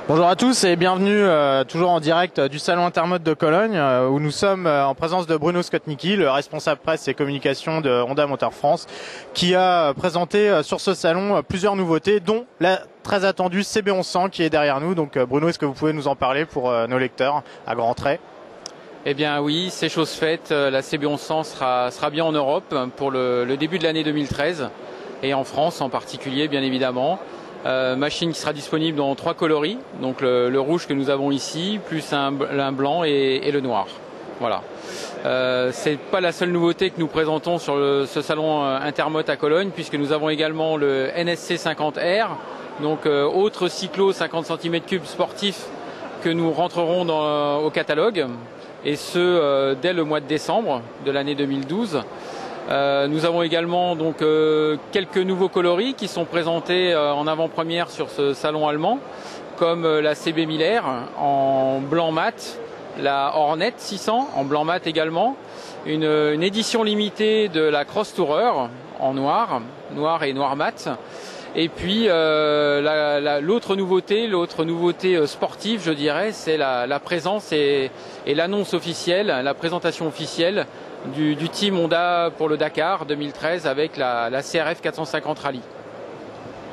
Bonjour à tous et bienvenue toujours en direct du Salon Intermode de Cologne où nous sommes en présence de Bruno Skotnicki, le responsable presse et communication de Honda Motor France, qui a présenté sur ce salon plusieurs nouveautés, dont la très attendue CB1100 qui est derrière nous. Donc Bruno, est-ce que vous pouvez nous en parler pour nos lecteurs à grands traits? Eh bien oui, c'est chose faite. La CB1100 sera bien en Europe pour le début de l'année 2013 et en France en particulier, bien évidemment. Machine qui sera disponible dans 3 coloris, donc le rouge que nous avons ici, plus un blanc et le noir. Voilà. C'est pas la seule nouveauté que nous présentons sur ce salon Intermode à Cologne, puisque nous avons également le NSC 50R, donc autre cyclo 50 cm3 sportif que nous rentrerons au catalogue, et ce dès le mois de décembre de l'année 2012. Nous avons également donc quelques nouveaux coloris qui sont présentés en avant-première sur ce salon allemand, comme la CB 1000R en blanc mat, la Hornet 600 en blanc mat également, une édition limitée de la Cross Tourer en noir et noir mat. Et puis l'autre nouveauté sportive, je dirais, c'est la présence et l'annonce officielle, la présentation officielle du team Honda pour le Dakar 2013 avec la CRF 450 Rally.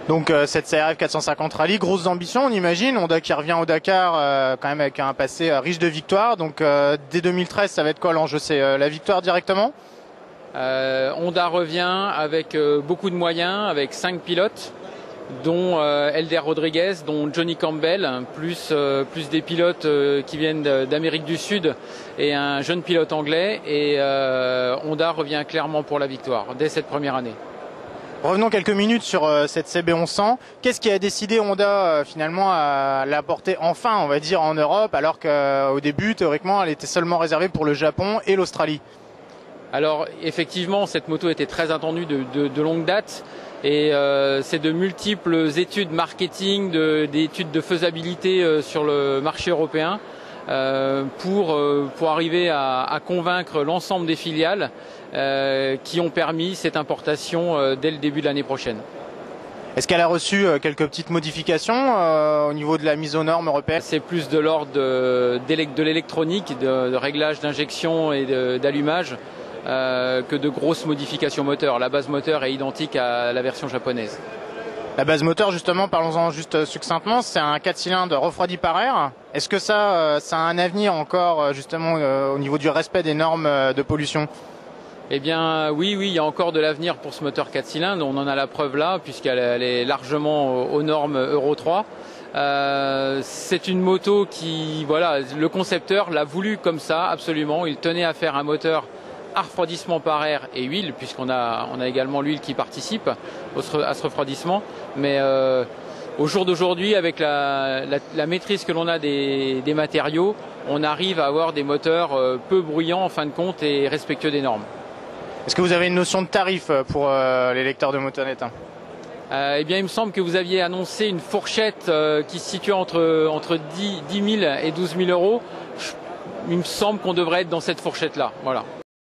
Donc cette CRF 450 Rally, grosses ambitions on imagine, Honda qui revient au Dakar quand même avec un passé riche de victoires. Donc dès 2013 ça va être quoi l'enjeu? C'est la victoire directement? Honda revient avec beaucoup de moyens, avec 5 pilotes, dont Elder Rodriguez, dont Johnny Campbell, plus des pilotes qui viennent d'Amérique du Sud et un jeune pilote anglais. Et Honda revient clairement pour la victoire dès cette première année. Revenons quelques minutes sur cette CB1100. Qu'est-ce qui a décidé Honda finalement à l'apporter enfin, on va dire, en Europe, alors qu'au début, théoriquement, elle était seulement réservée pour le Japon et l'Australie? Alors effectivement, cette moto était très attendue de longue date. Et c'est de multiples études marketing, des études de faisabilité sur le marché européen pour arriver à convaincre l'ensemble des filiales qui ont permis cette importation dès le début de l'année prochaine. Est-ce qu'elle a reçu quelques petites modifications au niveau de la mise aux normes européennes? C'est plus de l'ordre de l'électronique, de réglage d'injection et d'allumage. Que de grosses modifications moteur. La base moteur est identique à la version japonaise. La base moteur, justement, parlons-en juste succinctement, c'est un 4 cylindres refroidi par air. Est-ce que ça a un avenir encore justement au niveau du respect des normes de pollution? Eh bien oui, il y a encore de l'avenir pour ce moteur 4 cylindres. On en a la preuve là, puisqu'elle est largement aux normes Euro 3. C'est une moto qui, voilà, le concepteur l'a voulu comme ça, absolument. Il tenait à faire un moteur à refroidissement par air et huile, puisqu'on a également l'huile qui participe à ce refroidissement. Mais au jour d'aujourd'hui, avec la maîtrise que l'on a des matériaux, on arrive à avoir des moteurs peu bruyants en fin de compte et respectueux des normes. Est-ce que vous avez une notion de tarif pour les lecteurs de Motonet? Eh bien, il me semble que vous aviez annoncé une fourchette qui se situe entre 10 000 et 12 000 euros. Il me semble qu'on devrait être dans cette fourchette-là. Voilà.